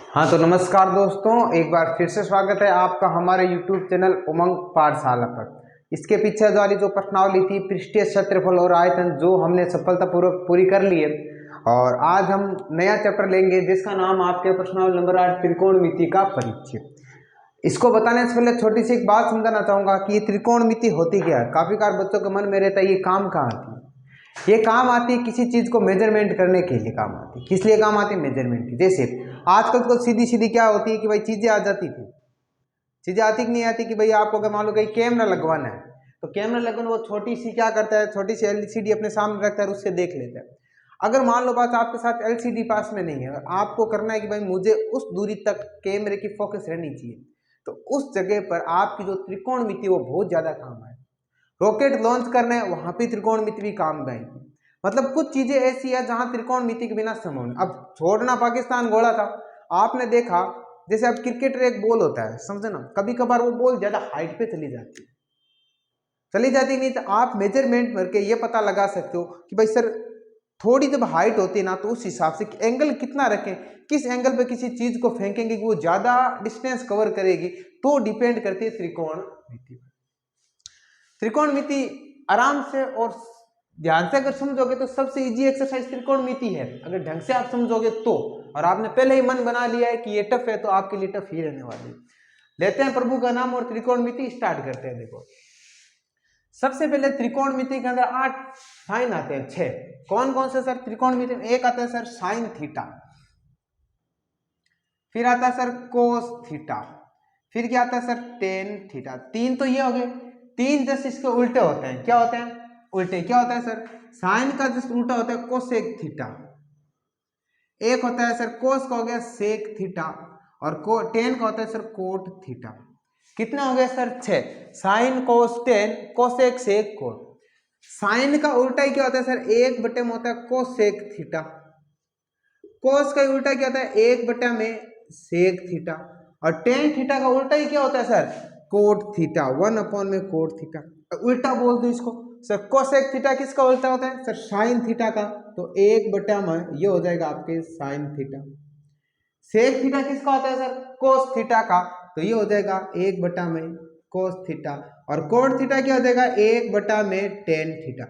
हाँ तो नमस्कार दोस्तों, एक बार फिर से स्वागत है आपका हमारे YouTube चैनल उमंग पाठशाला पर। इसके पीछे वाली जो प्रश्नावली थी पृष्ठीय क्षेत्रफल और आयतन, जो हमने सफलतापूर्वक पूरी कर ली है। और आज हम नया चैप्टर लेंगे जिसका नाम आपके प्रश्नावली नंबर 8 त्रिकोणमिति का परिचय। इसको बताने से पहले छोटी सी एक बात समझाना चाहूंगा कि ये त्रिकोणमिति होती क्या है। काफी बार बच्चों के मन में रहता है ये काम कहाँ आती है। ये काम आती है किसी चीज को मेजरमेंट करने के लिए काम आती है। किस लिए काम आती है? मेजरमेंट की। जैसे आजकल तो सीधी सीधी क्या होती है कि भाई चीजें आ जाती थी, चीजें आती कि नहीं आती कि भाई आपको अगर मान लो कहीं कैमरा लगवाना है तो कैमरा लगवाना, वो छोटी सी क्या करता है, छोटी सी एलसीडी अपने सामने रखता है और उससे देख लेता है। अगर मान लो बात आपके साथ एलसीडी पास में नहीं है, आपको करना है कि भाई मुझे उस दूरी तक कैमरे की फोकस रहनी चाहिए, तो उस जगह पर आपकी जो त्रिकोणमिति वो बहुत ज्यादा काम आए। रॉकेट लॉन्च करना है, वहां पे त्रिकोणमिति भी काम में आएगी। मतलब कुछ चीजें ऐसी है जहां त्रिकोणमिति के बिना संभव नहीं। अब छोड़ना पाकिस्तान गोला था, आपने देखा जैसे अब क्रिकेटर एक बॉल होता है, समझे ना, कभी कभार वो बॉल ज्यादा हाइट पे चली जाती नहीं, तो आप मेजरमेंट करके ये पता लगा सकते हो कि भाई सर थोड़ी जब हाइट होती है ना, तो उस हिसाब से एंगल कितना रखें, किस एंगल पे किसी चीज को फेंकेंगे कि वो ज्यादा डिस्टेंस कवर करेगी, तो डिपेंड करती है त्रिकोणमिति पर। त्रिकोणमिति आराम से और ध्यान से अगर समझोगे तो सबसे इजी एक्सरसाइज त्रिकोणमिति है, अगर ढंग से आप समझोगे तो। और आपने पहले ही मन बना लिया है कि ये टफ है, तो आपके लिए टफ ही रहने वाली है। लेते हैं प्रभु का नाम और त्रिकोणमिति स्टार्ट करते हैं। देखो, सबसे पहले त्रिकोणमिति के अंदर 8 साइन आते हैं, 6। कौन कौन से सर त्रिकोणमिति में? एक आता है सर साइन थीटा, फिर आता है सर कोस थीटा, फिर क्या आता है सर टेन थीटा। 3 तो ये हो गए। 3 जस्ट इसके उल्टे होते हैं। क्या होते हैं? उल्टे। क्या होता है सर? साइन का जस्ट उल्टा होता है कोसेक थीटा। एक होता है सर कोस का, हो गया सेक थीटा, और टेन का होता है सर कोट थीटा। कितने हो गए sir? 6। Sine cos tan cosec sec cot. Sine का उल्टा ही क्या होता है सर? 1 में होता है कोसेक थीटा। कोस का उल्टा क्या होता है? 1 में सेक थीटा। और टेन थीटा का उल्टा ही क्या होता है सर? Cot theta. 1 में कोट थीटा। उल्टा बोल दो इसको सर, कोसेक थीटा किसका उल्टा होता है सर? साइन थीटा का। तो 1 में ये हो जाएगा आपके साइन थीटा। सेक थीटा किसका होता है सर? कोस थीटा का। तो ये हो जाएगा 1 में कोस थीटा। और कोट थीटा क्या हो जाएगा? 1 में टेन थीटा।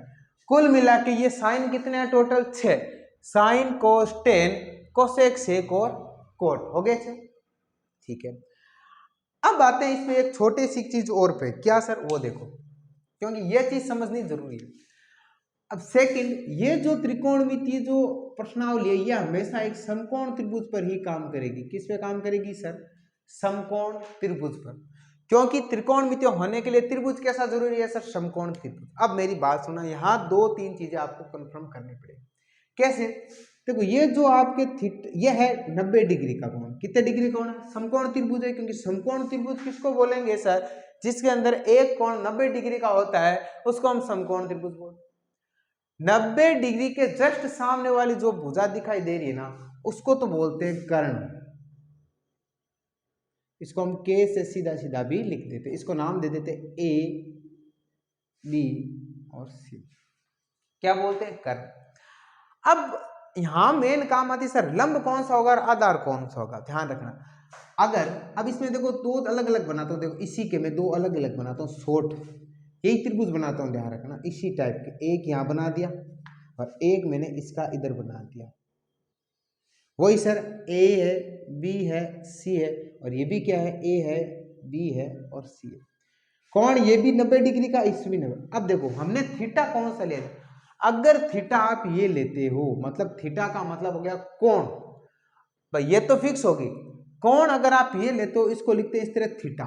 कुल मिला के ये साइन कितने हैं total? 6। Sine cos tan cosec sec और कोट हो गए 6। ठीक है, अब आते हैं इसमें एक छोटी सी चीज और पे। क्या सर? वो देखो, क्योंकि ये चीज समझनी जरूरी है। अब सेकंड, ये जो त्रिकोणमिति जो प्रश्नावली है, ये हमेशा एक समकोण त्रिभुज पर ही काम करेगी। किस पे काम करेगी सर? समकोण त्रिभुज पर। क्योंकि त्रिकोणमिति होने के लिए त्रिभुज कैसा जरूरी है सर? समकोण त्रिभुज। अब मेरी बात सुना, यहाँ 2-3 चीजें आपको कंफर्म करनी पड़ेगी। कैसे? देखो, ये जो आपके ये है 90 डिग्री का कोण। कितने डिग्री कोण है? समकोण त्रिभुज है। क्योंकि समकोण त्रिभुज किसको बोलेंगे सर? जिसके अंदर एक कोण 90 डिग्री का होता है, उसको हम समकोण त्रिभुज बोलते हैं। 90 डिग्री के जस्ट सामने वाली जो भुजा दिखाई दे रही है ना, उसको तो बोलते हैं कर्ण। इसको हम के से सीधा सीधा भी लिख देते, इसको नाम दे देते ए बी और सी। क्या बोलते हैं? कर्ण। अब यहां मेन काम आती है सर, लंब कौन सा होगा और आधार कौन सा होगा, ध्यान रखना। अगर अब इसमें देखो 2 अलग अलग बनाता हूं, देखो इसी के मैं 2 अलग अलग बनाता हूँ, शॉर्ट यही त्रिभुज बनाता हूँ, ध्यान रखना। इसी टाइप के एक यहां बना दिया और एक मैंने इसका इधर बना दिया। वही सर, ए है, बी है, सी है, और ये भी क्या है? ए है, बी है और सी है। कौन? ये भी 90 डिग्री का, इसमें भी 90। अब देखो हमने थीटा कौन सा लिया? अगर थीटा आप ये लेते हो, मतलब थीटा का मतलब हो गया कोण, भाई ये तो फिक्स होगी। कोण अगर आप ये लेते हो, इसको लिखते हैं इस तरह थीटा।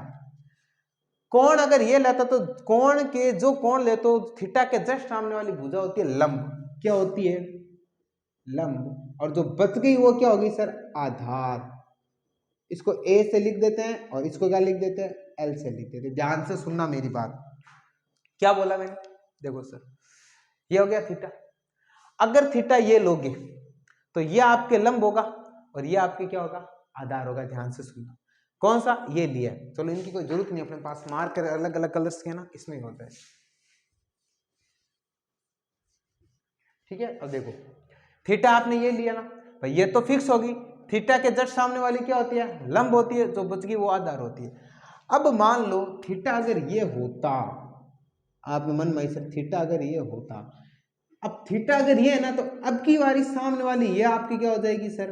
कोण अगर ये लेता तो कोण के जो कोण लेते हो, थीटा के जस्ट सामने वाली भुजा होती है लंब। क्या होती है? लंब। और जो बच गई वो क्या होगी सर? आधार। इसको ए से लिख देते हैं और इसको क्या लिख देते हैं? एल से लिख देते हैं। ध्यान से सुनना मेरी बात। क्या बोला मैंने? देखो सर, ये हो गया थीटा। अगर थीटा ये लोगे तो ये आपके लंब होगा और ये आपके क्या होगा? आधार होगा। ध्यान से सुनना। कौन सा? ये लिया। चलो इनकी कोई जरूरत नहीं, अपने पास मार्कर अलग अलग कलर्स के ना, इसमें होता है। ठीक है, अब देखो थीटा आपने ये लिया ना, भाई ये तो फिक्स होगी। थीटा के जस्ट सामने वाली क्या होती है, लंब होती है, जो बच गई वो आधार होती है। अब मान लो थीटा अगर ये होता, आपके मन में सर थीटा अगर ये होता, अब थीटा अगर ये है ना, तो अब की बारी सामने वाली ये आपकी क्या हो जाएगी सर,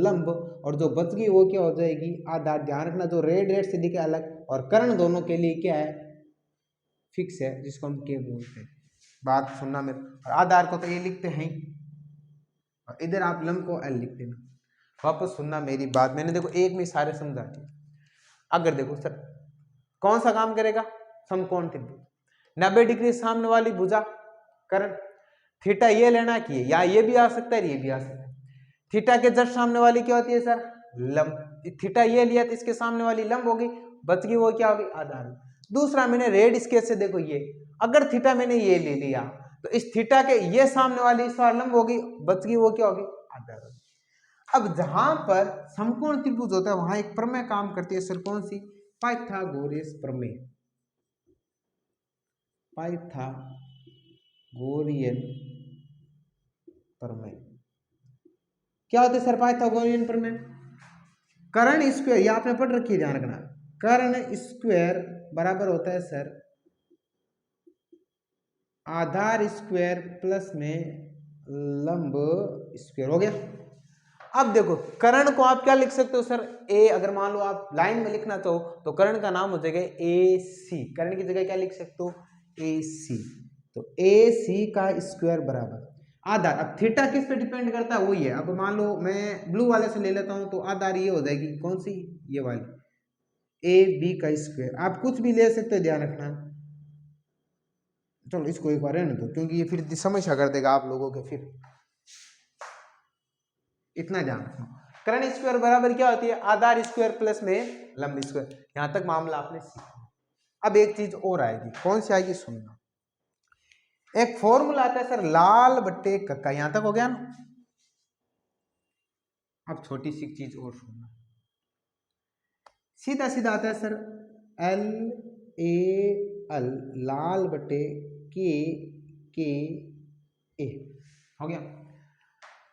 लंब, और जो बच गई वो क्या हो जाएगी, आधार। ध्यान रखना जो रेड रेड से दिखे अलग, और कर्ण दोनों के लिए क्या है, फिक्स है, जिसको हम के बोलते हैं। बात सुनना मेरे, और आधार को तो ये लिखते हैं, और इधर आप लंब को एल लिख देना। वापस सुनना मेरी बात, मैंने देखो एक में सारे समझा दिए। अगर देखो सर कौन सा काम करेगा, समकोण त्रिभुज, 90 डिग्री सामने वाली भुजा कर्ण, थीटा ये लेना कि या ये भी आ सकता है, ये भी आ सकता है। थीटा के जस्ट सामने वाली क्या होती है सर, लंब। थीटा ये लिया तो इसके सामने वाली लंब होगी, बच गई वो क्या होगी, आधार। दूसरा मैंने रेड स्केच से देखो, ये अगर थीटा मैंने ये ले लिया तो इस थीटा के ये सामने वाली इस बार लंब होगी, बच गई वो क्या होगी, आधार होगी। अब जहां पर समकोण त्रिभुज होता है वहां एक प्रमेय काम करती है सर, कौन सी, पाइथागोरस प्रमेय, पाइथागोरियन प्रमेय। क्या होता है सर पाइथागोरियन प्रमेय, कर्ण स्क्वायर, ये आपने पढ़ रखी है, ध्यान रखना, कर्ण स्क्वायर बराबर होता है सर आधार स्क्वायर प्लस में लंब स्क्वायर, हो गया। अब देखो कर्ण को आप क्या लिख सकते हो सर, ए, अगर मान लो आप लाइन में लिखना चाहो तो कर्ण का नाम हो जाएगा ए सी, कर्ण की जगह क्या लिख सकते हो, ए सी। तो ए सी का स्क्वायर बराबर आधार। अब थीटा किस पे डिपेंड करता है, वही है। अब मान लो मैं ब्लू वाले से ले लेता हूं तो आधार ये हो जाएगी, कौन सी, ये वाली, ए बी का स्क्वायर। आप कुछ भी ले सकते हो, ध्यान रखना। चलो इसको एक बार रहने दो, क्योंकि ये फिर समस्या कर देगा आप लोगों के, फिर इतना ध्यान रखना। कर्ण स्क्वायर बराबर क्या होती है, आधार स्क्वायर प्लस में लंब स्क्वायर। यहां तक मामला आपने सीखा। अब एक चीज और आएगी, कौन सी आएगी, सुनना। एक फॉर्मूला आता है सर लाल बट्टे कक्का, यहां तक हो गया ना। अब छोटी सी चीज और सुनना, सीधा सीधा आता है सर एल ए एल, लाल बटे के ए, हो गया।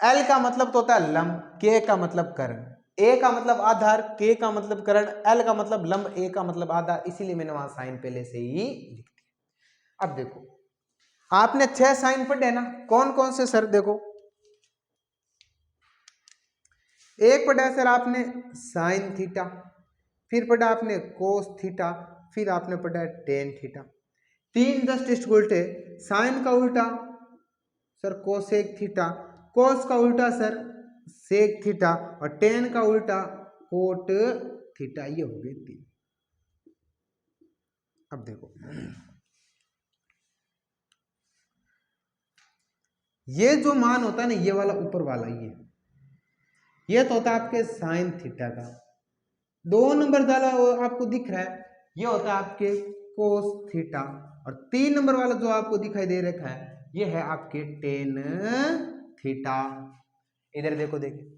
एल का मतलब तो होता है लंब, के का मतलब कर्ण, ए का मतलब आधार, के का मतलब कर्ण, एल का मतलब लंब, ए का मतलब आधार, इसीलिए मैंने वहां साइन पहले से ही लिख दिया। अब देखो आपने 6 साइन पढ़े ना, कौन कौन से सर, देखो एक पढ़ा सर आपने साइन थीटा, फिर पढ़ा आपने कोस थीटा, फिर आपने पढ़ा टेन थीटा। 3 जस्ट उल्टे, साइन का उल्टा सर कोसेक थीटा, कोस का उल्टा सर सेक थीटा, और टेन का उल्टा कोट थीटा, ये हो गए 3। अब देखो ये जो मान होता है ना, ये वाला ऊपर वाला, ये तो होता है आपके साइन थीटा का। 2 नंबर वाला वो आपको दिख रहा है, ये होता है आपके कोस थीटा, और 3 नंबर वाला जो आपको दिखाई दे रखा है, ये है आपके टेन थीटा। इधर देखो, देखिए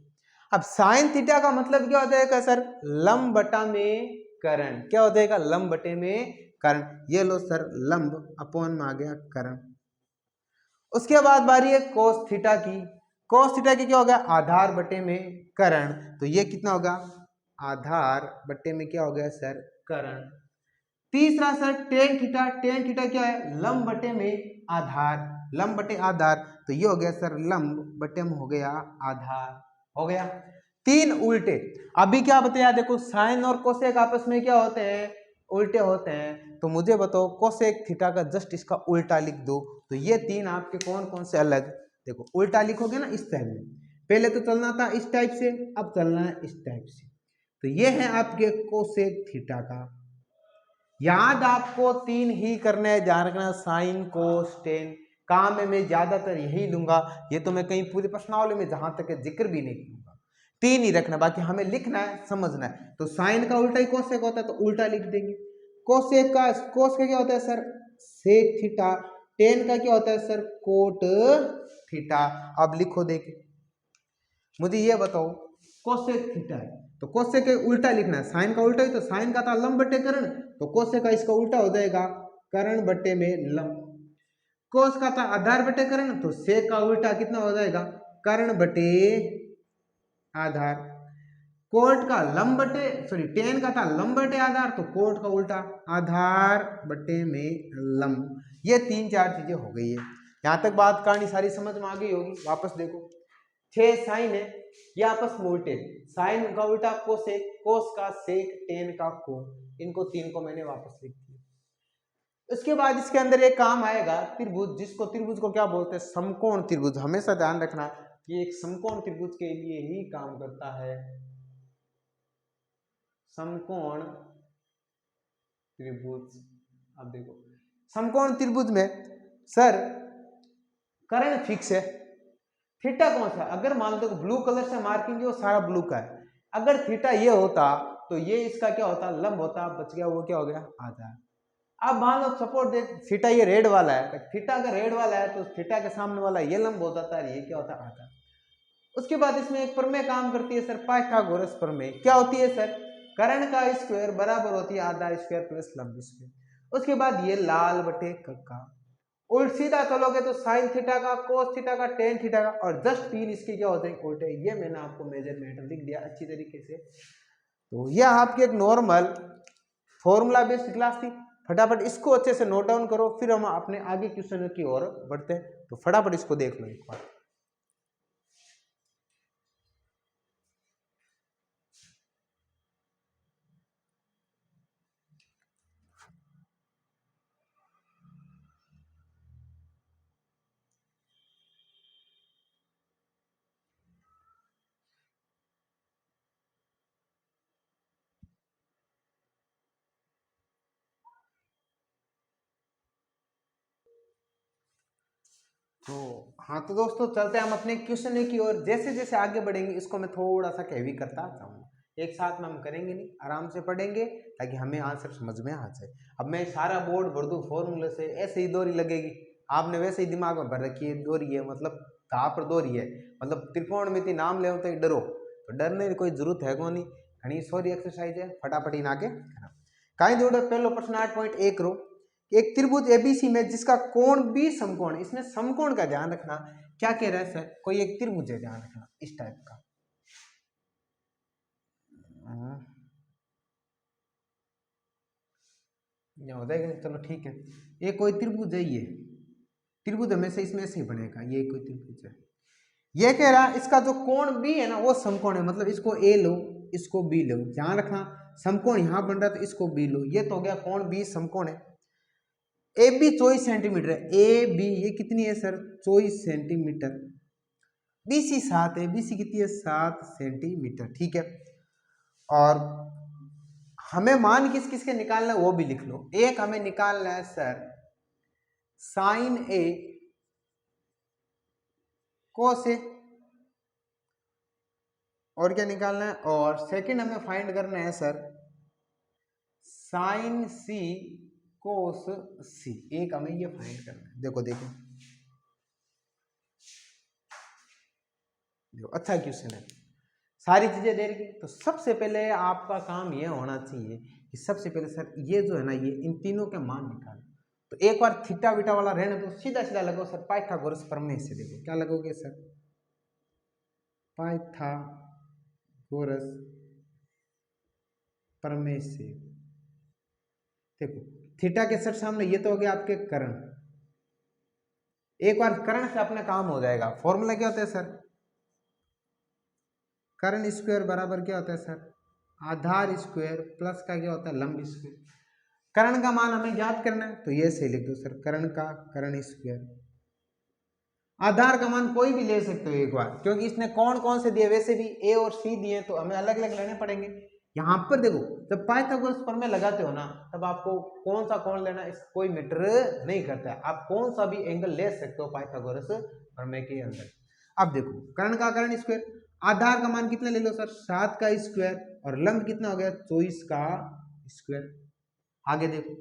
अब साइन थीटा का मतलब क्या हो जाएगा सर, लंब बटा में कर्ण, क्या हो जाएगा, लंब बटे में कर्ण। ये लो सर लंब अपॉन में आ गया कर्ण। उसके बाद बारी है कोस थीटा की, कोस थीटा की क्या होगा, आधार बटे में कर्ण, तो ये कितना होगा, आधार बटे में क्या हो गया सर, कर्ण। तीसरा sir tan theta, tan theta क्या है, लंब बटे में आधार, लंब बटे आधार, तो ये हो गया सर लंब बटे में हो गया आधार, हो गया। 3 उल्टे। अभी क्या बताया, देखो साइन और कोसेक आपस में क्या होते हैं, उल्टे होते हैं। तो मुझे बताओ कोसेक थीटा का जस्ट इसका उल्टा लिख दो, तो ये 3 आपके कौन कौन से अलग, देखो उल्टा लिखोगे ना इस टाइप में, पहले तो चलना था इस टाइप से, अब चलना है इस टाइप से। तो ये है आपके कोसेक थीटा का। याद आपको 3 ही करने हैं, ध्यान रखना, साइन कोस टेन। काम में मैं ज्यादातर यही लूंगा, ये तो मैं कहीं पूरी प्रश्नावली में जहां तक जिक्र भी नहीं करूंगा। 3 ही रखना, बाकी हमें लिखना है, समझना है। तो साइन का उल्टा ही कोसेक होता है, तो उल्टा लिख देंगे। कोसेक का, कोस का क्या होता है सर, सेक थीटा। टेन का क्या होता है सर, कोट थीटा। अब लिखो, देखिए मुझे ये बताओ कोसेक थीटा है, तो कोसेक का उल्टा लिखना है, साइन का उल्टा ही, तो साइन का था लंब बटे कर्ण, तो कोसेक का इसका उल्टा हो जाएगा कर्ण बटे में लंब। कोस का था आधार बटे कर्ण, तो सेक का उल्टा कितना हो जाएगा, कर्ण बटे आधार। कोट का लंब बटे सॉरी टेन का था लंब बटे आधार, तो कोट का उल्टा आधार बटे में लंब। ये 3-4 चीजें हो गई है। यहां तक बात कहानी सारी समझ में आ गई होगी। वापस देखो 6 साइन है, ये आपस में उल्टे, साइन का उल्टा कोसेक, कोस का सेक, टेन का कोण, इनको तीन को मैंने वापस लिख दिया। उसके बाद इसके अंदर एक काम आएगा त्रिभुज, जिसको त्रिभुज को क्या बोलते हैं, समकोण त्रिभुज। हमेशा ध्यान रखना कि एक समकोण त्रिभुज के लिए ही काम करता है समकोण त्रिभुज। अब देखो समकोण त्रिभुज में सर कर्ण फिक्स है, थीटा कौन सा, अगर मान लो ब्लू कलर से मार्किंग है वो सारा ब्लू का है, अगर थीटा ये होता तो ये इसका क्या होता, लंब होता, बच गया वो क्या हो गया आधार। अब मान लो सपोर्ट देख थीटा ये रेड वाला है, थीटा अगर रेड वाला है तो थीटा के सामने वाला ये लंब हो जाता है, ये क्या होता है आधार। उसके बाद इसमें एक प्रमेय काम करती है सर, पाइथागोरस प्रमेय। क्या होती है सर, कर्ण का स्क्वायर बराबर होती है आधा स्क्वायर प्लस लंब स्क्वायर। उसके बाद ये लाल बटे कक्का, उल्ट सीधा चलोगे तो साइन थीटा का, कोस थीटा का, टेन थीटा का, और जस्ट तीन इसके क्या होते हैं उल्टे। ये मैंने आपको मेजरमेंट लिख दिया अच्छी तरीके से। तो यह आपकी एक नॉर्मल फॉर्मूला बेस्ड क्लास थी। फटाफट इसको अच्छे से नोट डाउन करो, फिर हम अपने आगे क्वेश्चन की ओर बढ़ते हैं। तो फटाफट इसको देख लो एक बार। तो हाँ तो दोस्तों चलते हैं हम अपने क्वेश्चन की ओर। जैसे जैसे आगे बढ़ेंगे इसको मैं थोड़ा सा हैवी करता जाऊंगा, एक साथ में हम करेंगे नहीं, आराम से पढ़ेंगे ताकि हमें आंसर समझ में आ जाए। अब मैं सारा बोर्ड भर दूं फॉर्मूले से, ऐसे ही दोहरी लगेगी, आपने वैसे ही दिमाग में भर रखी है दोहरी है, मतलब कहाँ पर दोहरी है, मतलब त्रिकोणमिति नाम ले तो डरो, तो डरने की कोई जरूरत है को नहीं, घनी सॉरी एक्सरसाइज है, फटाफट इन आगे कहीं दौड़ो। पहलो प्रश्न 8.1 रो, एक त्रिभुज एबीसी में जिसका कोण भी समकोण है। इसमें समकोण का ध्यान रखना, क्या कह रहा है सर, कोई एक त्रिभुज है, ध्यान रखना इस टाइप का, हो जाएगा चलो ठीक है। ये कोई त्रिभुज है, ये त्रिभुज हमेशा इसमें ऐसे ही बनेगा, ये कोई त्रिभुज है। ये कह रहा है इसका जो कोण बी है ना वो समकोण है, मतलब इसको ए लो इसको बी लो, ध्यान रखना समकोण यहां बन रहा है तो इसको बी लो, ये तो हो गया कोण बी समकोण है। ए बी 24 सेंटीमीटर है, ए बी ये कितनी है सर 24 सेंटीमीटर, बीसी 7 है, बीसी कितनी है 7 सेंटीमीटर, ठीक है। और हमें मान किस किस के निकालना है वो भी लिख लो। एक हमें निकालना है सर साइन ए कोस ए, और क्या निकालना है, और सेकंड हमें फाइंड करना है सर साइन सी कोस सी, एक हमें ये फाइंड करना है। देखो देखो देखो अच्छा क्वेश्चन है, सारी चीजें दे रही। तो सबसे पहले आपका काम ये होना चाहिए कि सबसे पहले सर ये जो है ना ये इन तीनों के मान निकाल। तो एक बार थीटा बीटा वाला रहने तो सीधा सीधा लगो सर पाइथागोरस प्रमेय से। देखो क्या लगोगे सर, पाइथागोरस प्रमेय से। देखो थीटा के सर सामने ये तो हो गया आपके कर्ण, एक बार कर्ण से अपना काम हो जाएगा। फॉर्मूला क्या होता है सर, कर्ण स्क्वायर बराबर क्या होता है सर आधार स्क्वायर प्लस का क्या होता है लंब स्क्वायर। कर्ण का मान हमें ज्ञात करना है तो ये से लिख दो सर कर्ण का कर्ण स्क्वायर। आधार का मान कोई भी ले सकते हो एक बार, क्योंकि इसने कौन कौन से दिए, वैसे भी ए और सी दिए तो हमें अलग अलग लेने पड़ेंगे। यहाँ पर देखो जब पाइथागोरस प्रमेय लगाते हो ना तब आपको कौन सा कोण लेना इस कोई मैटर नहीं करता है, आप कौन सा भी एंगल ले सकते हो पाइथागोरस प्रमेय के अंदर। अब देखो कर्ण का कर्ण स्क्वायर, आधार का मान कितना ले लो सर 7 का स्क्वायर, और लंब कितना हो गया 24 का स्क्वायर। आगे देखो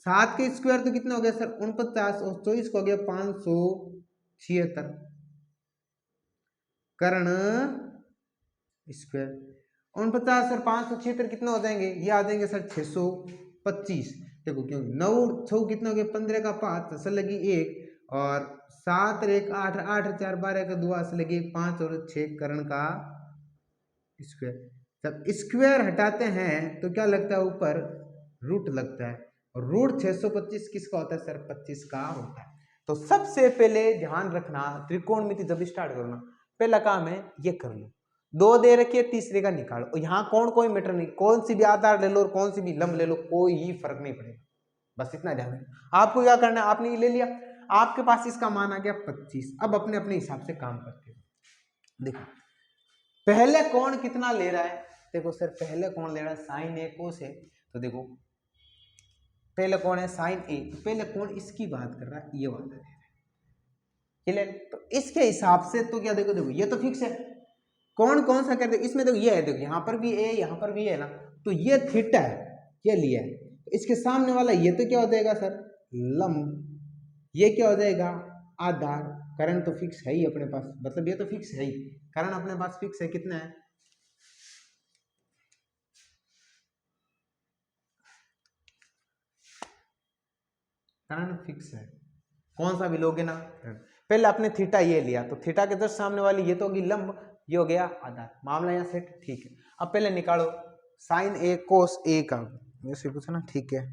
7 के स्क्वायर तो कितना हो गया सर 49, और 24 को हो गया 576, कर्ण स्क्वायर 49 और 576 कितना हो जाएंगे, ये आ जाएंगे सर 625। देखो क्यों 9 6 कितना हो गया 15 का 5 असल लगी 1, और 7 और 1 8, 8 और 4 12 का 2 असल लगी 5 और 6 कर्ण का स्क्वायर। जब स्क्वायर हटाते हैं तो क्या लगता है, ऊपर रूट लगता है, और रूट 625 किसका होता है सर, 25 का होता है। तो सबसे पहले ध्यान रखना, त्रिकोणमिति जब स्टार्ट करना, पहला काम है ये कर लो, 2 दे रखी है, तीसरे का निकालो। और यहाँ कोई मैटर नहीं, कौन सी भी आधार ले लो और कौन सी भी लंब ले लो, कोई ही फर्क नहीं पड़ेगा, बस इतना ध्यान रखना। आपको क्या करना है, आपने ये ले लिया, आपके पास इसका मान आ गया 25। अब अपने अपने हिसाब से काम करते हो। देखो पहले कौन कितना ले रहा है, देखो सर पहले कौन ले रहा है, साइन ए कोस है, तो देखो पहले कौन है, साइन ए, पहले कौन इसकी बात कर रहा है, ये वाला ले रहा है, क्लियर। तो इसके हिसाब से तो क्या, देखो ये तो फिक्स है, कौन कौन सा करते, इसमें देखो ये है, देखो यहाँ पर भी ए यहाँ पर भी है ना, तो ये थीटा है, ये लिया है, तो इसके सामने वाला ये तो क्या हो जाएगा सर, लंब, ये क्या हो जाएगा, आधार। करण तो फिक्स है ही अपने पास, मतलब ये तो फिक्स है ही, करण अपने पास फिक्स है, कितना है, करण फिक्स है, कौन सा भी लोगे ना। पहले आपने थीटा ये लिया, तो थीटा के जस्ट सामने वाली ये तो होगी लंब, ये हो गया आधार, मामला यहाँ सेट, ठीक है। अब पहले निकालो साइन ए कोस ए का, वैसे पूछना, ठीक है।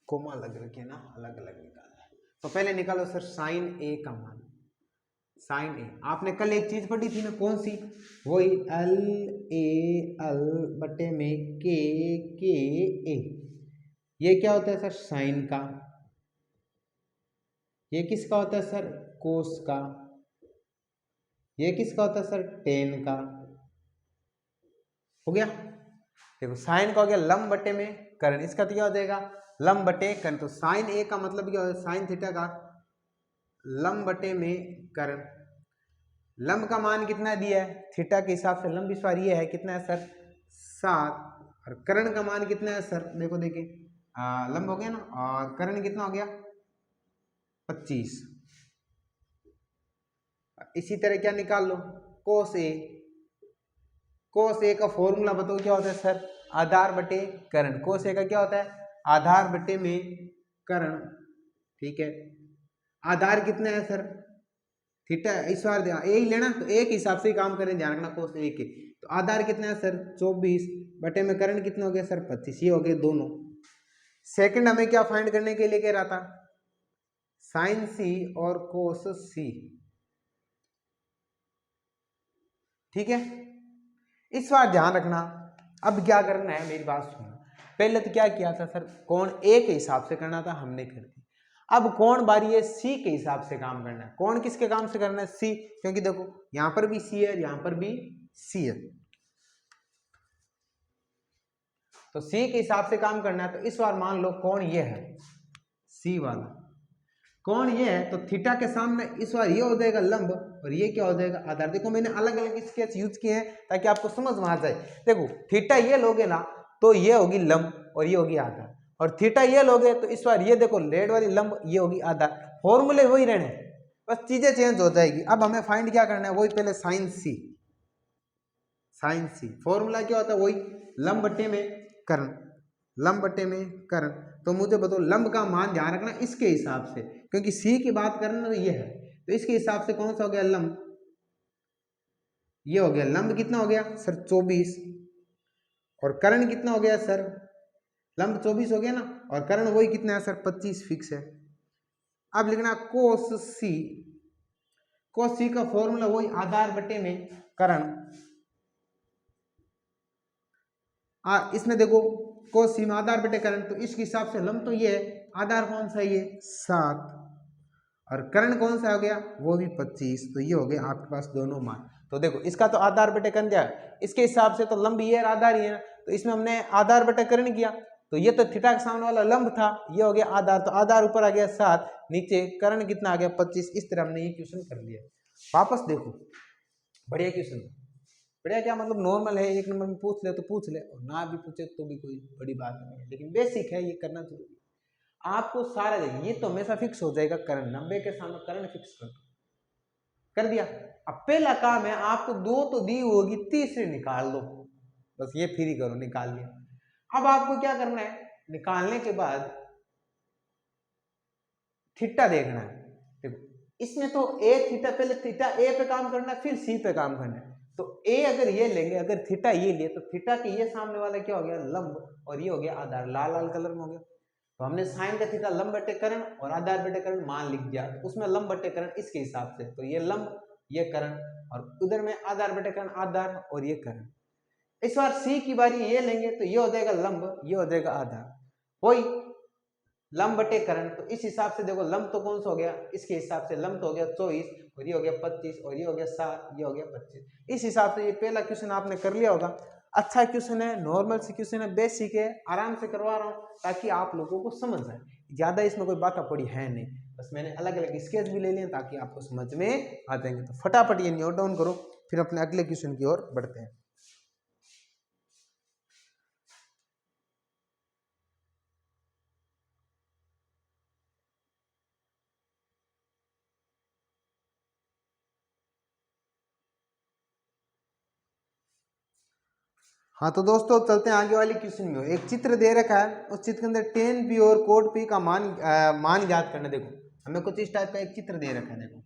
कोमा लग रखी है ना, अलग अलग निकालना है, तो पहले निकालो सर साइन ए का मान, साइन ए, आपने कल एक चीज पढ़ी थी ना, कौन सी, वही एल ए एल बटे में के ए, ये क्या होता है सर, साइन का, ये किसका होता है सर, कोस का, ये किसका होता है सर, टेन का, हो गया। देखो साइन का हो गया लंब बटे में करण, इसका तो क्या हो जाएगा, लंब बटे करण, तो साइन ए का मतलब क्या होगा, साइन थीटा का लंब बटे में करण, लंब का मान कितना दिया है, थीटा के हिसाब से लंब इस बार ये है, कितना है सर, 7, और करण का मान कितना है सर, देखो देखिए लंब हो गया ना, और करण कितना हो गया, 25। इसी तरह क्या निकाल लो, कोस ए, कोस ए का फॉर्मूला बताओ क्या होता है सर, आधार बटे करण, कोस ए का क्या होता है, आधार बटे में करण, ठीक है। आधार कितना है सर, थीटा, इस बार ए ही लेना, तो एक हिसाब से ही काम करें, ध्यान रखना, कोस ए के, तो आधार कितना है सर 24 बटे में करण कितना हो गया सर 25, ये हो गए दोनों। सेकंड हमें क्या फाइंड करने के लिए कह रहा था, साइन सी और कोस सी, ठीक है। इस बार ध्यान रखना, अब क्या करना है, मेरी बात सुनना, पहले तो क्या किया था सर, कोण ए के हिसाब से करना था, हमने कर दी। अब कौन बारी है सी के हिसाब से काम करना है, कौन किसके काम से करना है, सी, क्योंकि देखो यहां पर भी सी है, यहां पर भी सी है, तो सी के हिसाब से काम करना है। तो इस बार मान लो कौन ये है, सी वाला कौन ये है, तो थीटा के सामने इस बार ये हो जाएगा लंब, और ये क्या हो जाएगा आधार। देखो मैंने अलग अलग स्केच यूज किए हैं ताकि आपको समझ में आ जाए। देखो थीटा ये लोगे ना तो ये होगी लंब और ये होगी आधार, और थीटा ये लोगे तो इस बार ये देखो रेड वाली लंब ये होगी आधार, फॉर्मूले वही रहने, बस चीजें चेंज हो जाएगी। अब हमें फाइंड क्या करना है, वही पहले साइन सी, साइन सी फॉर्मूला क्या होता है, वही लंब बटे में कर्ण, लंब बटे में कर्ण। तो मुझे बताओ लंब का मान ध्यान रखना इसके हिसाब से, क्योंकि सी की बात करना तो ये है, तो इसके हिसाब से कौन सा हो गया लंब, ये हो गया लंब, कितना हो गया सर 24, और कर्ण कितना हो गया सर, लंब 24 हो गया ना, और कर्ण वही कितना है सर 25 फिक्स है। अब लिखना कोस सी, कोस सी का फॉर्मूला वही आधार बटे में कर्ण, इसमें देखो कोस सी में आधार बटे कर्ण, तो इसके हिसाब से लंब तो ये है, आधार कौन सा ये 7, और कर्ण कौन सा हो गया वो भी 25, तो ये हो गया आपके पास दोनों मान। तो देखो इसका तो आधार बटे कर्ण दिया, इसके हिसाब से तो लंब ये आधार ही है, तो इसमें हमने आधार बटे कर्ण किया, तो ये तो थीटा के सामने वाला लंब था, ये हो गया आधार, तो आधार ऊपर आ गया 7, नीचे कर्ण कितना आ गया 25। इस तरह हमने ये क्वेश्चन कर लिया। वापस देखो बढ़िया क्वेश्चन, बढ़िया क्या मतलब नॉर्मल है, एक नंबर में पूछ ले तो पूछ ले, और ना भी पूछे तो भी कोई बड़ी बात नहीं है, लेकिन बेसिक है, ये करना जरूरी। आपको सारा देखिए ये तो हमेशा फिक्स हो जाएगा, कर्ण 90 के सामने कर्ण फिक्स कर दिया। अब पहला काम है आपको दो तो दी होगी, तीसरी निकाल दो, बस ये फ्री करो, निकाल लिया। अब आपको क्या करना है, निकालने के बाद थीटा देखना है। देखो इसमें तो ए थीटा, पहले थीटा ए पे काम करना है फिर सी पे काम करना है। तो ए अगर ये लेंगे, अगर थीटा ये लिए, तो थीटा के ये सामने वाला क्या हो गया, लंब, और ये हो गया आधार, लाल लाल कलर में हो गया। तो हमने साइन का थीटा लंब बटे करण और आधार बटे करण मान लिख दिया, तो उसमें लंब बटे करण इसके हिसाब से, तो ये लंब ये करण, और उधर में आधार बटे करण आधार और ये करण। इस बार सी की बारी ये लेंगे तो ये हो जाएगा लंब, ये हो जाएगा आधार, वही लंब बटे करण। तो इस हिसाब से देखो लंब तो कौन सा हो गया, इसके हिसाब से लंब तो हो गया 24 और ये हो गया 25 और ये हो गया 7, ये हो गया 25। इस हिसाब से ये पहला क्वेश्चन आपने कर लिया होगा। अच्छा क्वेश्चन है, नॉर्मल से क्वेश्चन है, बेसिक है, आराम से करवा रहा हूँ ताकि आप लोगों को समझ आए। ज्यादा इसमें कोई बात पड़ी है नहीं, बस मैंने अलग अलग स्केच भी ले लिए ताकि आपको समझ में आ जाएंगे। तो फटाफट ये नोट डाउन करो, फिर अपने अगले क्वेश्चन की ओर बढ़ते हैं। हाँ तो दोस्तों चलते हैं आगे वाली क्वेश्चन में। एक चित्र दे रखा है, उस चित्र के अंदर tan p और cot p का मान ज्ञात करना। देखो हमें कुछ इस टाइप का एक चित्र दे रखा है, देखो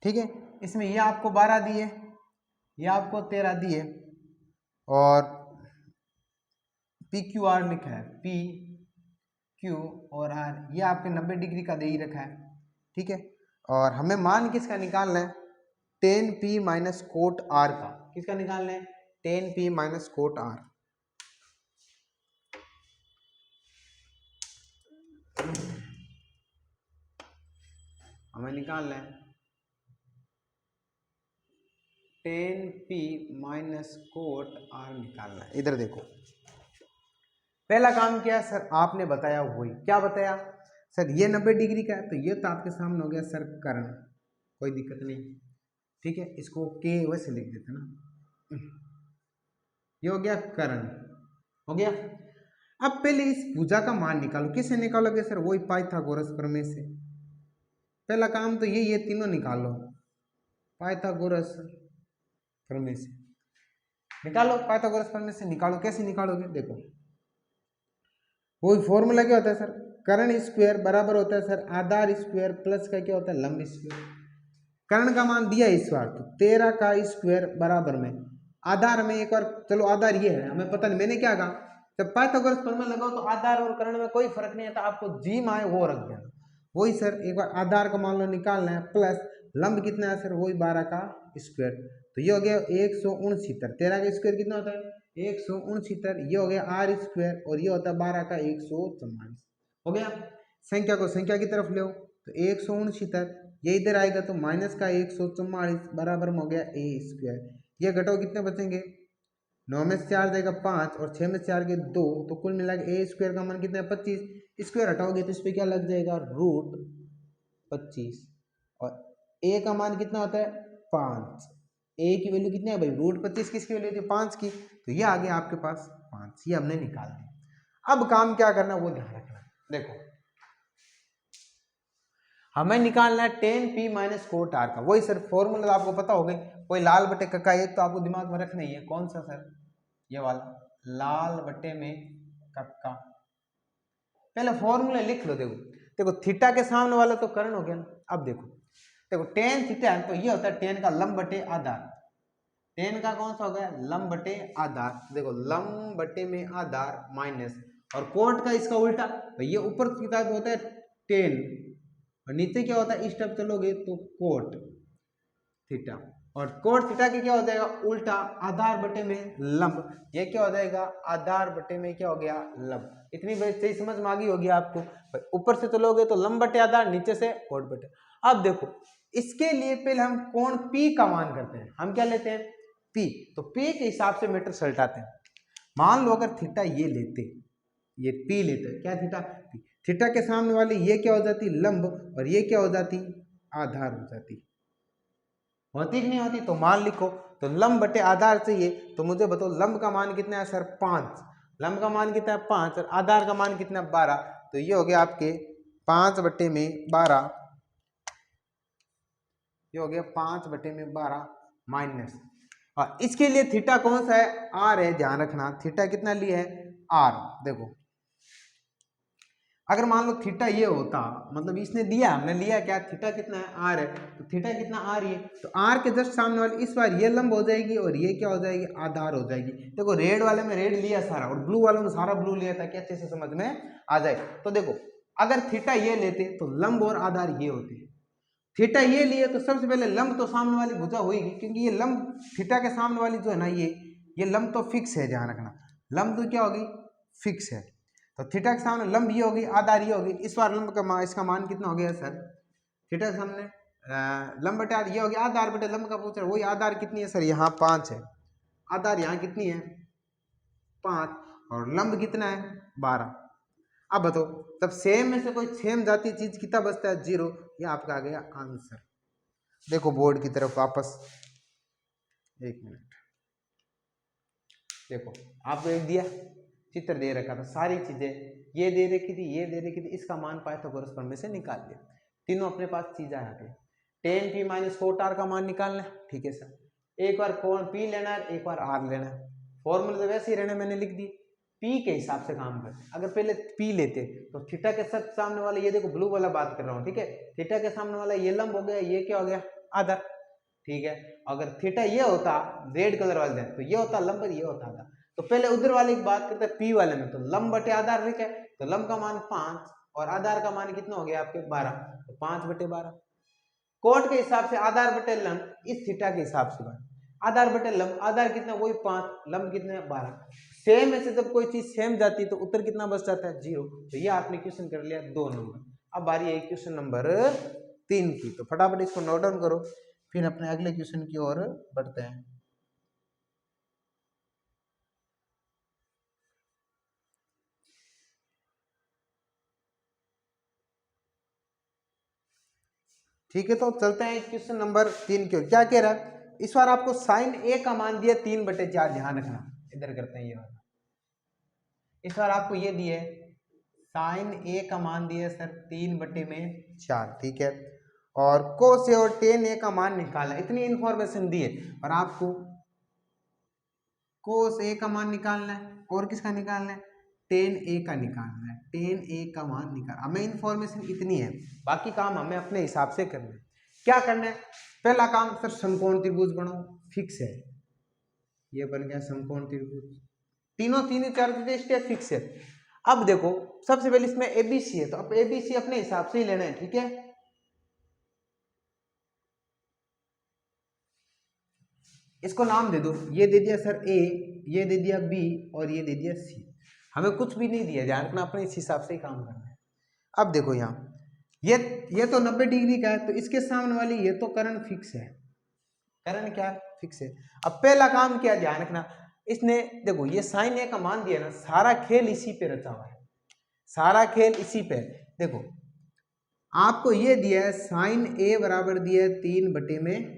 ठीक है। इसमें ये आपको 12 दिए, ये आपको 13 दिए, और पी क्यू आर लिखा है, पी क्यू और आर, ये आपके 90 डिग्री का दे ही रखा है, ठीक है। और हमें मान किसका निकालना है, tan p minus cot R का। किसका निकालना है, tan p minus cot R. हमें निकालना है tan p minus cot R निकालना है। इधर देखो पहला काम क्या है सर, आपने बताया वही। क्या बताया सर, ये 90 डिग्री का है, तो ये तो आपके सामने हो गया सर कर्ण, कोई दिक्कत नहीं, ठीक है। इसको के वैसे लिख देते ना, ये हो गया कर्ण, हो गया। अब पहले इस भुजा का मान निकालो। किससे निकालोगे सर, वही पाइथागोरस प्रमेय से। पहला काम तो ये तीनों निकालो, पाइथागोरस प्रमेय से निकालो, पाइथागोरस प्रमेय से निकालो। कैसे निकालोगे, देखो वही फॉर्मूला क्या होता है सर, कर्ण स्क्वायर बराबर होता है सर आधार स्क्वायर प्लस का क्या होता है, लंब स्क्वायर। कर्ण का मान दिया इस बार, तो 13 का स्क्वायर बराबर में आधार में एक बार, चलो आधार ये है हमें पता नहीं, मैंने क्या कहा जब पाइथागोरस प्रमेय लगाओ तो आधार और कर्ण में कोई फर्क नहीं है, तो आपको जी माए वो रख देना। वही सर एक बार आधार का मान लो निकालना है, प्लस लंब कितना है सर, वही 12 का स्क्वायर। तो ये हो गया 169, 13 का स्क्वायर कितना होता है 169, ये हो गया आर स्क्वायर, और ये होता है 12 का 144। हो गया। संख्या को संख्या की तरफ ले, तो 169 ये इधर आएगा तो माइनस का 144 बराबर में हो गया ए स्क्वायर। ये घटाओ कितने बचेंगे, 9 में से 4 जाएगा 5 और 6 में से 4 के 2, तो कुल मिला के ए स्क्वायर का मान कितना है 25। स्क्वायर हटाओगे तो इस पर क्या लग जाएगा रूट 25, और ए का मान कितना होता है 5। ए की वैल्यू कितनी है भाई, रूट 25 किसकी वैल्यू थी 5 की, तो ये आ गया आपके पास 5, ये हमने निकाल दिया। अब काम क्या करना वो ध्यान रखना, देखो हमें निकालना है tan p minus cot R का। वही सर फॉर्मूला आपको पता हो गई, कोई लाल बटे कक्का, एक तो आपको दिमाग में रखना ही है, कौन सा सर, ये वाला लाल बटे में कक्का। पहले फॉर्मूला लिख लो, देखो देखो थीटा के सामने वाला तो कर्ण हो गया ना। अब देखो देखो tan थीटा है तो ये होता है tan का लंब बटे आधार, tan का कौन सा हो गया लंब बटे आधार, देखो लंब बटे में आधार माइनस, और कोट का इसका उल्टा, तो ये ऊपर की तरफ होता है tan और नीचे क्या होता है, इस तरफ चलोगे तो कोट थीटा, और कोट थीटा के क्या हो जाएगा उल्टा आधार बटे में लंब, ये क्या हो जाएगा आधार बटे में क्या हो गया लंब। इतनी सही समझ में आ गई होगी आपको। ऊपर से चलोगे तो लंब बटे आधार, नीचे से कोट बटे। अब देखो इसके लिए पहले हम कोण P का मान करते हैं, हम क्या लेते हैं P, तो P के हिसाब से मीटर सलटाते हैं। मान लो अगर थीटा ये लेते, ये P लेते, क्या थीटा P, थीटा के सामने वाली ये क्या हो जाती लंब, और ये क्या हो जाती आधार हो जाती, होती कि नहीं होती, तो मान लिखो। तो लंब बटे आधार चाहिए, तो मुझे बताओ लंब का मान कितना है सर 5, लंब का मान कितना है 5 और आधार का मान कितना है 12, तो ये हो गया आपके 5 बटे में 12, ये हो गया 5 बटे में 12 माइनस, और इसके लिए थीटा कौन सा है आर है, ध्यान रखना थीटा कितना लिए है आर। देखो अगर मान लो थीटा ये होता, मतलब इसने दिया, हमने लिया क्या, थीटा कितना है, आर है, तो थीटा कितना आर ही है, तो आर के जस्ट सामने वाले इस बार ये लंब हो जाएगी और ये क्या हो जाएगी, आधार हो जाएगी। देखो रेड वाले में रेड लिया सारा और ब्लू वालों में सारा ब्लू लिया था कि अच्छे से समझ में आ जाए। तो देखो अगर थीटा ये लेते तो लंब और आधार ये होते, थीटा ये लिए तो सबसे पहले लंब तो सामने वाली भुजा होगी, क्योंकि ये लंब थीटा के सामने वाली जो है ना, ये लंब तो फिक्स है, ध्यान रखना, लंब तो क्या होगी, फिक्स है। तो थीटा के सामने लंब ये होगी, आधार ये होगी। इस बार लंब का इसका मान कितना हो गया सर, थीटा के सामने लंब बटे आधार ये हो गया, आधार बटे लंब का पूछ रहा है, वही आधार कितनी है सर, यहाँ 5 है, आधार यहाँ कितनी है 5, और लंब कितना है 12। अब बताओ तब सेम में से कोई सेम जाती चीज कितना बचता है, 0। ये आपका आ गया आंसर। देखो बोर्ड की तरफ वापस, एक मिनट, देखो आपको एक दिया चित्र दे रखा था, सारी चीजें ये दे रखी थी, ये दे रखी थी, इसका मान पाइथागोरस प्रमेय से निकाल लिया, तीनों अपने पास चीज आ गई। tan p minus coat r का मान निकालना है, ठीक है सर, एक बार कोण p लेना है, एक बार r लेना है, फॉर्मूले तो वैसे ही रहने, मैंने लिख दी, p के हिसाब से काम करते। अगर पहले p लेते तो थीटा के सब सामने वाला, ये देखो ब्लू वाला बात कर रहा हूँ, ठीक है, थीटा के सामने वाला ये लंब हो गया, ये क्या हो गया आधार, ठीक है। अगर थीटा ये होता रेड कलर वाले तो ये होता लंब, ये होता आधार। तो पहले उधर वाले की बात करते हैं, पी वाले में, तो लंब बटे आधार लिखा है, तो लंब का मान 5 और आधार का मान कितना हो गया आपके 12, तो 5 बटे 12। कोट के हिसाब से आधार बटे लंब, इस थीटा के हिसाब से आधार बटे लंब, आधार कितना वही 5, लंब कितना 12। सेम में से जब कोई चीज सेम जाती है तो उत्तर कितना बच जाता है 0। तो ये आपने क्वेश्चन कर लिया 2 नंबर। अब बारी है क्वेश्चन नंबर 3 की, तो फटाफट इसको नोट डाउन करो, फिर अपने अगले क्वेश्चन की ओर बढ़ते हैं। ठीक है, तो चलते हैं क्वेश्चन नंबर 3 की ओर। क्या कह रहा है इस बार, आपको साइन ए का मान दिया 3/4, ध्यान रखना, इधर करते हैं ये वाला। इस बार आपको ये दिए साइन ए का मान दिया सर 3/4, ठीक है, और कोस ए और टेन ए का मान निकालना, इतनी इंफॉर्मेशन दी है, और आपको कोस ए का मान निकालना है, और किसका निकालना है, टेन ए का निकालना है, टेन ए का मान निकाल, हमें इंफॉर्मेशन इतनी है, बाकी काम हमें अपने हिसाब से करना है। क्या करना है, पहला काम सर समकोण त्रिभुज बनाओ, फिक्स है, ये बन गया समकोण त्रिभुज, तीन चार स्टेप फिक्स है। अब देखो सबसे पहले इसमें एबीसी है, तो अब एबीसी अपने हिसाब से ही लेना है, ठीक है, इसको नाम दे दो, ये दे दिया सर ए, ये दे दिया बी, और ये दे दिया सी, हमें कुछ भी नहीं दिया, ध्यान रखना अपने इस हिसाब से ही काम करना है। अब देखो यहाँ ये तो 90 डिग्री का है, तो इसके सामने वाली ये तो कर्ण फिक्स है, कर्ण क्या फिक्स है। अब पहला काम क्या, ध्यान रखना, इसने देखो ये साइन ए का मान दिया ना, सारा खेल इसी पे रचा हुआ है, सारा खेल इसी पे। देखो आपको ये दिया है साइन ए बराबर दिया है 3/4,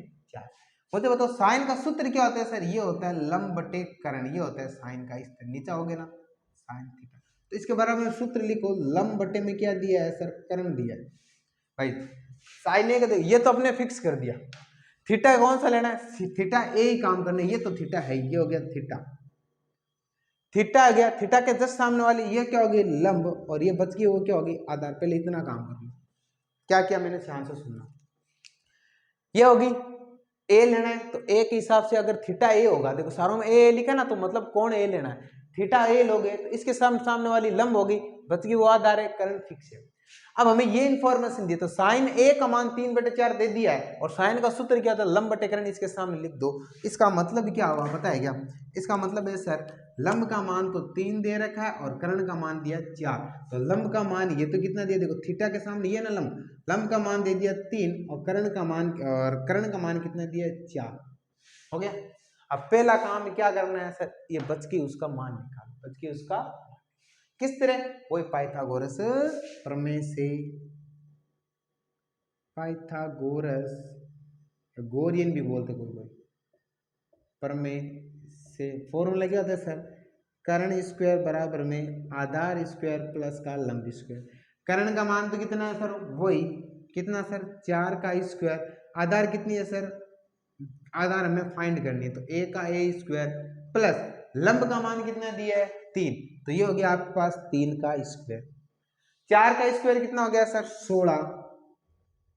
मुझे बताओ साइन का सूत्र क्या होता है सर, ये होता है लंब बटे कर्ण, ये होता है साइन का, इस नीचा हो गया ना साइन थीटा, तो इसके बराबर में सूत्र लिखो, लंब बटे में क्या दिया है सर, कर्ण दिया है भाई। साइन ए का ये तो अपने फिक्स कर दिया, थीटा कौन सा लेना है, थीटा ए ही काम करना है, ये तो थीटा है, ये हो गया थीटा, थीटा आ गया, थीटा के जस्ट सामने वाली ये क्या होगी लंब, और ये बच गई वो क्या होगी आधार। पहले इतना काम करना, क्या किया मैंने, ध्यान से सुनना, ये होगी ए लेना है, तो ए के हिसाब से अगर थीटा ए होगा, देखो सारों में ए लिखा ना, तो मतलब कौन ए लेना है, थीटा ए लोगे तो इसके सामने वाली लंब होगी, बच गई वो आधार है, कर्ण फिक्स है। अब हमें ये इंफॉर्मेशन दी, तो साइन ए का मान 3/4 दे दिया है, और साइन का सूत्र क्या था, लंब बटे कर्ण, इसके सामने लिख दो। इसका मतलब क्या हुआ पता है क्या, इसका मतलब है सर लंब का मान तो 3 दे रखा है और कर्ण का मान दिया 4, तो लंब का मान ये तो कितना दिया, देखो थीटा के सामने ये ना लंब का मान दे दिया 3, और कर्ण का मान कितना दिया 4, हो गया। अब पहला काम क्या करना है सर, ये बच के उसका मान निकाल, बच के उसका किस तरह, वही पाइथागोरस प्रमेय से, पाइथागोरस गोरियन भी बोलते कोई प्रमेय से। फॉर्मूला क्या होता है सर, कर्ण स्क्वायर बराबर में आधार स्क्वायर प्लस का लंब स्क्वायर। कर्ण का मान तो कितना है सर, वही कितना सर 4 का स्क्वायर, आधार कितनी है सर, आधार हमें फाइंड करनी है, तो a का a स्क्वायर प्लस लंब का मान कितना दिया है 3, तो ये हो गया आपके पास 3 का स्क्वायर। 4 का स्क्वायर कितना हो गया सर 16,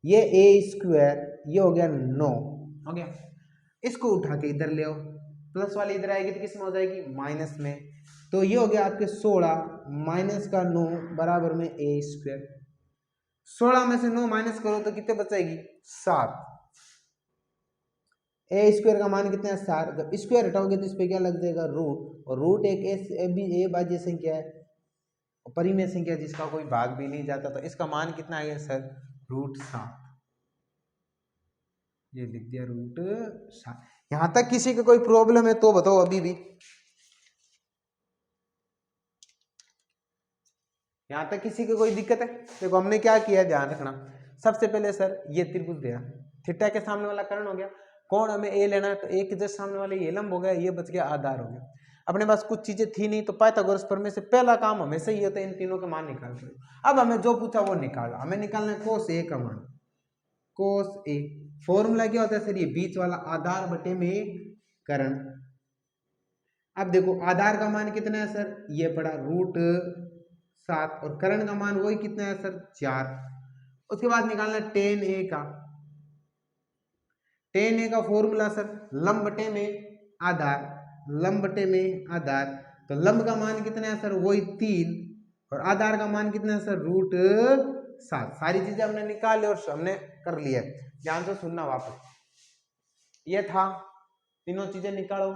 ये ए स्क्वायर ये हो गया 9 हो गया। इसको उठा के इधर ले आओ, प्लस वाली इधर आएगी तो किस में हो जाएगी माइनस में, तो ये हो गया आपके 16 माइनस का 9 बराबर में ए स्क्वायर। 16 में से 9 माइनस करो तो कितने बचेगी 7। ए स्क्वायर का मान कितना है 7, जब स्क्वायर हटाओगे तो इस पे क्या लग जाएगा रूट, और रूट एक ए भाज्य संख्या है, परिमेय संख्या जिसका कोई भाग भी नहीं जाता, तो इसका मान कितना आ गया सर √7। ये लिख दिया √7। यहां तक किसी का कोई प्रॉब्लम है तो बताओ अभी भी, यहां तक किसी की कोई दिक्कत है? देखो हमने क्या किया ध्यान रखना, सबसे पहले सर ये त्रिभुज गया, थीटा के सामने वाला कर्ण हो गया, कोण हमें ए लेना है तो ए के जस्ट सामने वाले ये लंब हो गया, ये बच गया आधार हो गया। अपने पास कुछ चीजें थी नहीं तो पाइथागोरस प्रमेय से पहला काम हमेशा ही होता है इन तीनों के मान निकाल दो। अब हमें जो पूछा वो निकाला, हमें निकालना है कोस ए का मान, कोस ए फॉर्मूला क्या होता है सर, ये बीच वाला आधार बटे में कर्ण। अब देखो आधार का मान कितना है सर, ये पड़ा √7, और कर्ण का मान वही कितना है सर 4। उसके बाद निकालना tan a का, tan a का फॉर्मूला सर लंब बटे में आधार, लंब बटे में आधार, तो लंब का मान कितना है सर वही 3, और आधार का मान कितना है सर √7। सारी चीजें हमने निकाल ली और हमने कर लिया। ध्यान से सुनना वापस, ये था तीनों चीजें निकालो,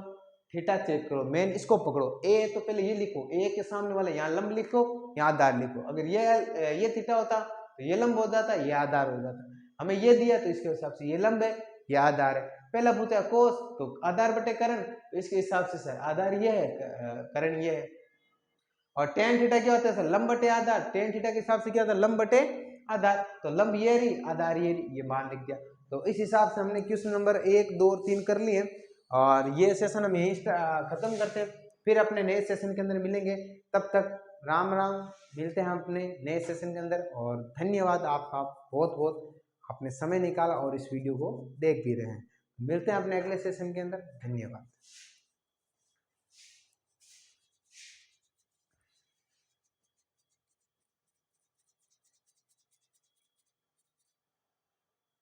थीटा चेक करो, मेन इसको पकड़ो, ए तो पहले ये लिखो, ए के सामने वाला यहाँ लंब लिखो यहाँ आधार लिखो, अगर ये थीटा होता तो ये लंब हो जाता ये आधार हो जाता, हमें ये दिया तो इसके हिसाब से ये लंब है ये आधार है। पहला पूछा कोस तो आधार बटे कर्ण, तो इसके हिसाब से सर आधार ये है कर्ण ये है। और tan थीटा क्या होता है सर लंब बटे आधार, tan थीटा के हिसाब से क्या होता है लंब बटे आधार, तो लंब ये रही आधार ये रही, ये मान लिख दिया। तो इस हिसाब से हमने क्वेश्चन नंबर 1 2 और 3 कर लिए, और ये सेशन हम यहीं खत्म करते हैं, फिर अपने नए सेशन के अंदर मिलेंगे। तब तक राम राम, मिलते हैं अपने नए सेशन के अंदर, और धन्यवाद आपका बहुत बहुत, आपने समय निकाला और इस वीडियो को देख भी रहे हैं। मिलते हैं अपने अगले सेशन के अंदर, धन्यवाद।